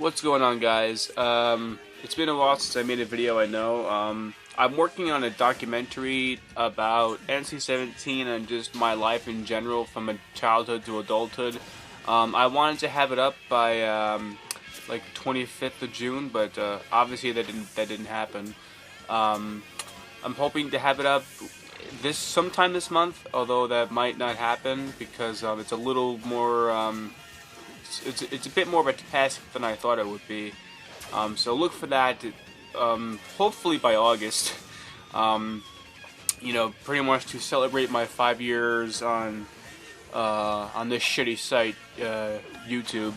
What's going on, guys? It's been a while since I made a video, I know. I'm working on a documentary about NC-17 and just my life in general from a childhood to adulthood. I wanted to have it up by like 25th of June, but obviously that didn't happen. Um, I'm hoping to have it up sometime this month, although that might not happen because it's a little more it's a bit more of a task than I thought it would be. So look for that. Hopefully by August. Um, pretty much to celebrate my 5 years on this shitty site, YouTube.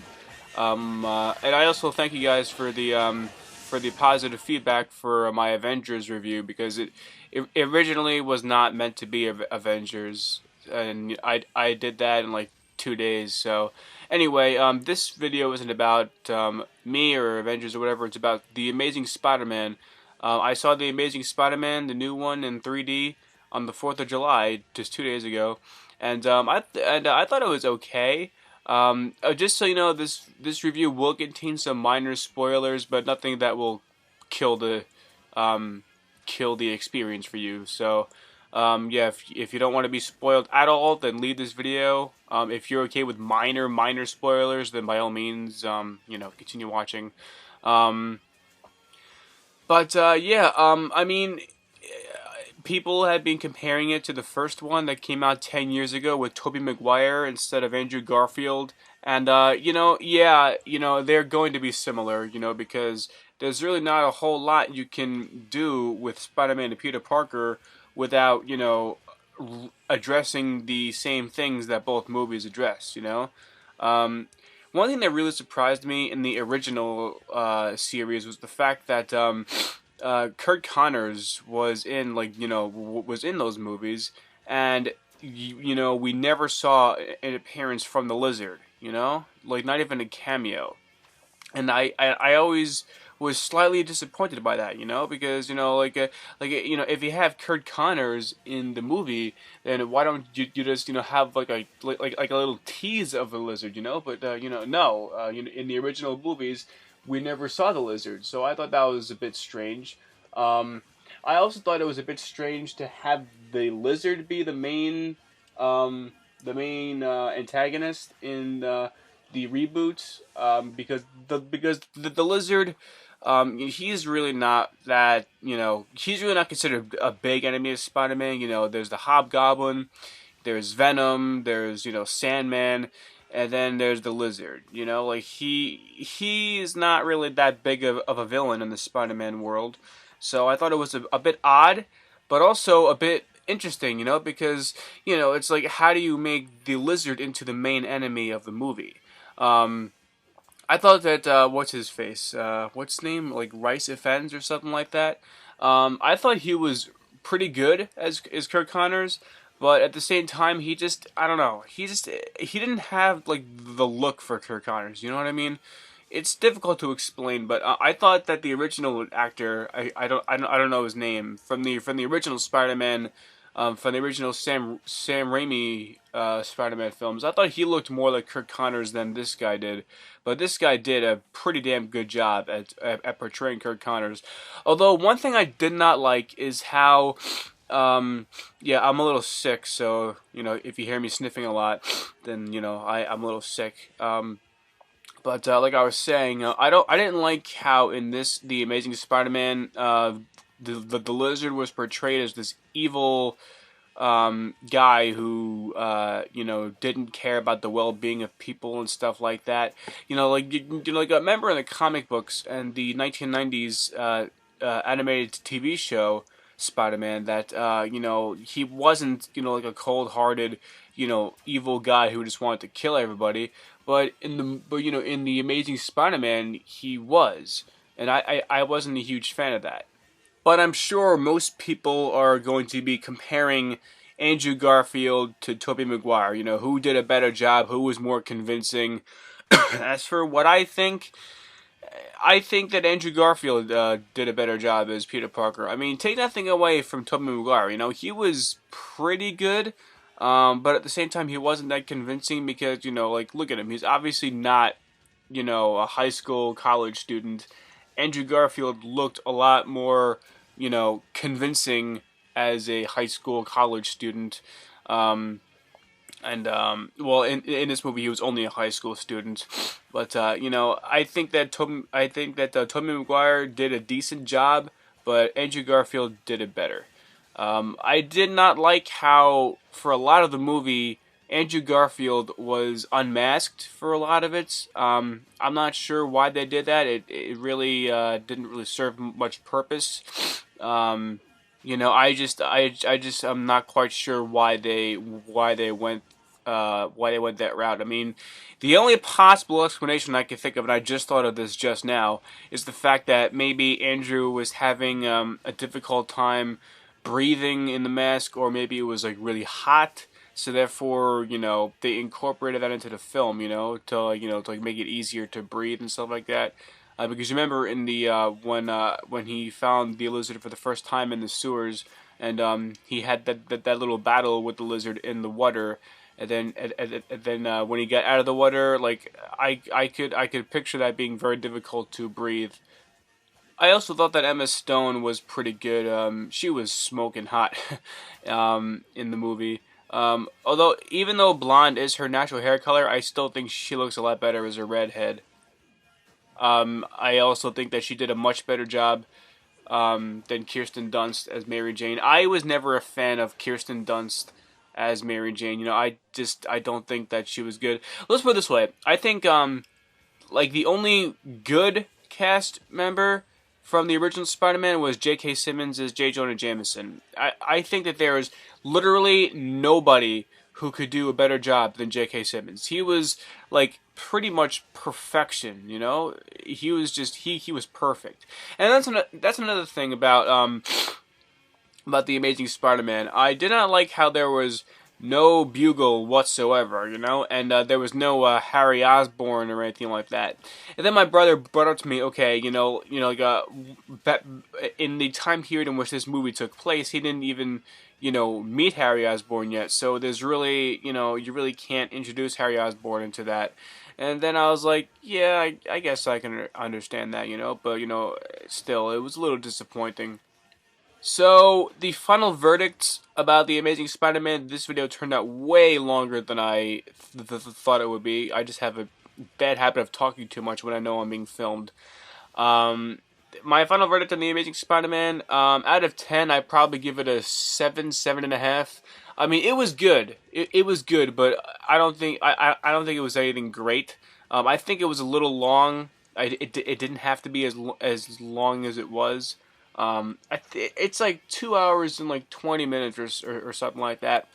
And I also thank you guys for the positive feedback for my Avengers review, because it originally was not meant to be Avengers, and I did that in like 2 days. So anyway, this video isn't about me or Avengers or whatever. It's about the Amazing Spider-Man. I saw the Amazing Spider-Man, the new one in 3D, on the 4th of July, just 2 days ago, and I thought it was okay. Just so you know, this review will contain some minor spoilers, but nothing that will kill the experience for you. So yeah, if you don't want to be spoiled at all, then leave this video. If you're okay with minor spoilers, then by all means, continue watching. Yeah, I mean, people had been comparing it to the first one that came out 10 years ago with Tobey Maguire instead of Andrew Garfield. And, yeah, they're going to be similar, because there's really not a whole lot you can do with Spider-Man and Peter Parker without, addressing the same things that both movies address. One thing that really surprised me in the original series was the fact that Kurt Connors was in was in those movies, and we never saw an appearance from the Lizard. Like not even a cameo, and I always was slightly disappointed by that, because if you have Kurt Connors in the movie, then why don't you just have like a little tease of the Lizard, But no, in the original movies, we never saw the Lizard, so I thought that was a bit strange. Um, I also thought it was a bit strange to have the Lizard be the main antagonist in the reboots, because the Lizard, he's really not that, he's really not considered a big enemy of Spider-Man. There's the Hobgoblin, there's Venom, there's Sandman, and then there's the Lizard. Like he is not really that big of a villain in the Spider-Man world. So I thought it was a bit odd, but also a bit interesting, because it's like, how do you make the Lizard into the main enemy of the movie? I thought that what's his face? What's his name? Like Rice Ifens or something like that. I thought he was pretty good as Kirk Connors, but at the same time, I don't know. He didn't have like the look for Kirk Connors. You know what I mean? It's difficult to explain, but I thought that the original actor, I don't know his name, from the original Spider-Man, from the original Sam Raimi Spider-Man films, I thought he looked more like Kirk Connors than this guy did. But this guy did a pretty damn good job at portraying Kirk Connors. Although one thing I did not like is how, yeah, I'm a little sick, so if you hear me sniffing a lot, then I'm a little sick. But like I was saying, I didn't like how in the Amazing Spider-Man, the Lizard was portrayed as this evil guy who didn't care about the well-being of people and stuff like that. Remember in the comic books and the 1990s animated TV show Spider-Man, that he wasn't like a cold-hearted evil guy who just wanted to kill everybody. But in the Amazing Spider-Man, he was, and I wasn't a huge fan of that. But I'm sure most people are going to be comparing Andrew Garfield to Tobey Maguire. Who did a better job, who was more convincing. As for what I think that Andrew Garfield did a better job as Peter Parker. I mean, take nothing away from Tobey Maguire. He was pretty good. But at the same time, he wasn't that convincing because, look at him. He's obviously not a high school, college student. Andrew Garfield looked a lot more, convincing as a high school, college student. Um, well, in this movie, he was only a high school student, but I think that Tobey Maguire did a decent job, but Andrew Garfield did it better. I did not like how, for a lot of the movie, Andrew Garfield was unmasked for a lot of it. I'm not sure why they did that. It really didn't really serve much purpose. I'm not quite sure why they went that route. I mean, the only possible explanation I can think of, and I just thought of this just now, is the fact that maybe Andrew was having a difficult time breathing in the mask, or maybe it was like really hot. So therefore, they incorporated that into the film, to make it easier to breathe and stuff like that. Because you remember in the when he found the lizard for the first time in the sewers, and he had that little battle with the lizard in the water, and then when he got out of the water, like I could picture that being very difficult to breathe. I also thought that Emma Stone was pretty good. She was smoking hot in the movie. Although, even though blonde is her natural hair color, I still think she looks a lot better as a redhead. I also think that she did a much better job than Kirsten Dunst as Mary Jane. I was never a fan of Kirsten Dunst as Mary Jane. I don't think that she was good. Let's put it this way. I think like the only good cast member from the original Spider-Man was J.K. Simmons as J. Jonah Jameson. I think that there is literally nobody who could do a better job than J.K. Simmons. He was like pretty much perfection, He was just he was perfect. And that's another thing about the Amazing Spider-Man. I did not like how there was no bugle whatsoever, and there was no Harry Osborn or anything like that. And then my brother brought up to me, okay, in the time period in which this movie took place, he didn't even, meet Harry Osborn yet. So there's really, you really can't introduce Harry Osborn into that. And then I was like, yeah, I guess I can understand that, but still, it was a little disappointing. So, the final verdict about The Amazing Spider-Man, this video turned out way longer than I thought it would be. I just have a bad habit of talking too much when I know I'm being filmed. My final verdict on The Amazing Spider-Man, out of 10, I'd probably give it a 7, 7.5. I mean, it was good. It was good, but I don't think it was anything great. I think it was a little long. It didn't have to be as long as it was. It's like 2 hours and like 20 minutes or something like that,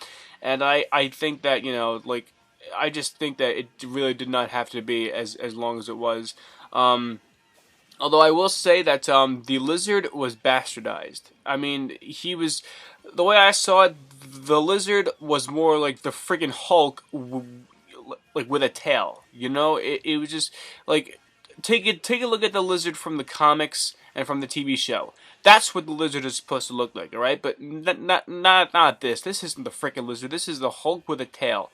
and I think that I just think that it really did not have to be as long as it was. Although I will say that the lizard was bastardized. I mean, the way I saw it, the lizard was more like the friggin' Hulk, like with a tail. It was just like take a look at the lizard from the comics and from the TV show. That's what the lizard is supposed to look like, all right? But not this. This isn't the frickin' lizard. This is the Hulk with a tail.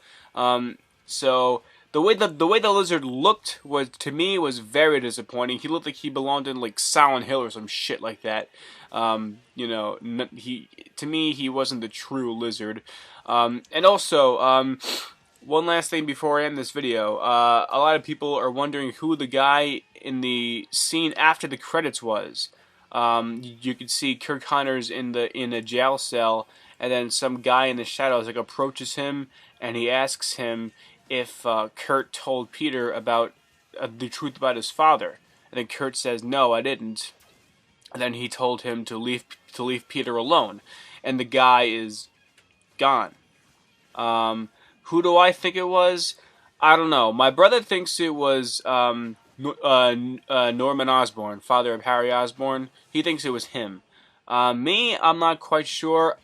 So the way the lizard looked to me was very disappointing. He looked like he belonged in like Silent Hill or some shit like that. To me he wasn't the true lizard. And also one last thing before I end this video. A lot of people are wondering who the guy in the scene after the credits was. You could see Kirk Connors in a jail cell, and then some guy in the shadows approaches him, and he asks him if Kurt told Peter about the truth about his father. And then Kurt says, "No, I didn't." And then he told him to leave Peter alone, and the guy is gone. Who do I think it was? I don't know. My brother thinks it was Norman Osborn, father of Harry Osborn. He thinks it was him. Me, I'm not quite sure.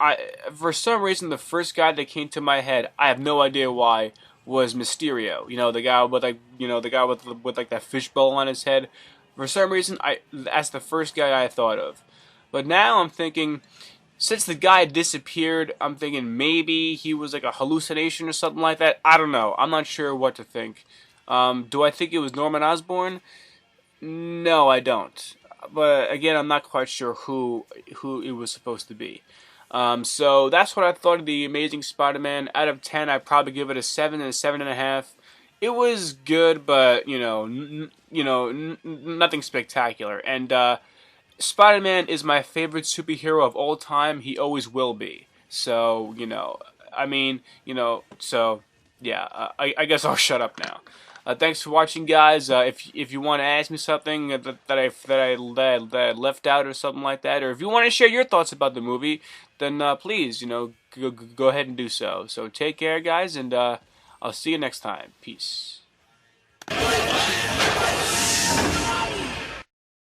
For some reason, the first guy that came to my head, I have no idea why, was Mysterio. The guy with that fishbowl on his head. For some reason, that's the first guy I thought of. But now I'm thinking, since the guy disappeared, I'm thinking maybe he was like a hallucination or something like that. I don't know. I'm not sure what to think. Do I think it was Norman Osborn? No, I don't. But again, I'm not quite sure who it was supposed to be. So that's what I thought of the Amazing Spider-Man. Out of 10, I'd probably give it a 7 and a 7.5. It was good, but nothing spectacular. And Spider-Man is my favorite superhero of all time. He always will be. So I mean, so yeah. I guess I'll shut up now. Thanks for watching, guys. If you want to ask me something that I left out or something like that, or if you want to share your thoughts about the movie, then please, go ahead and do so. So take care, guys, and I'll see you next time. Peace.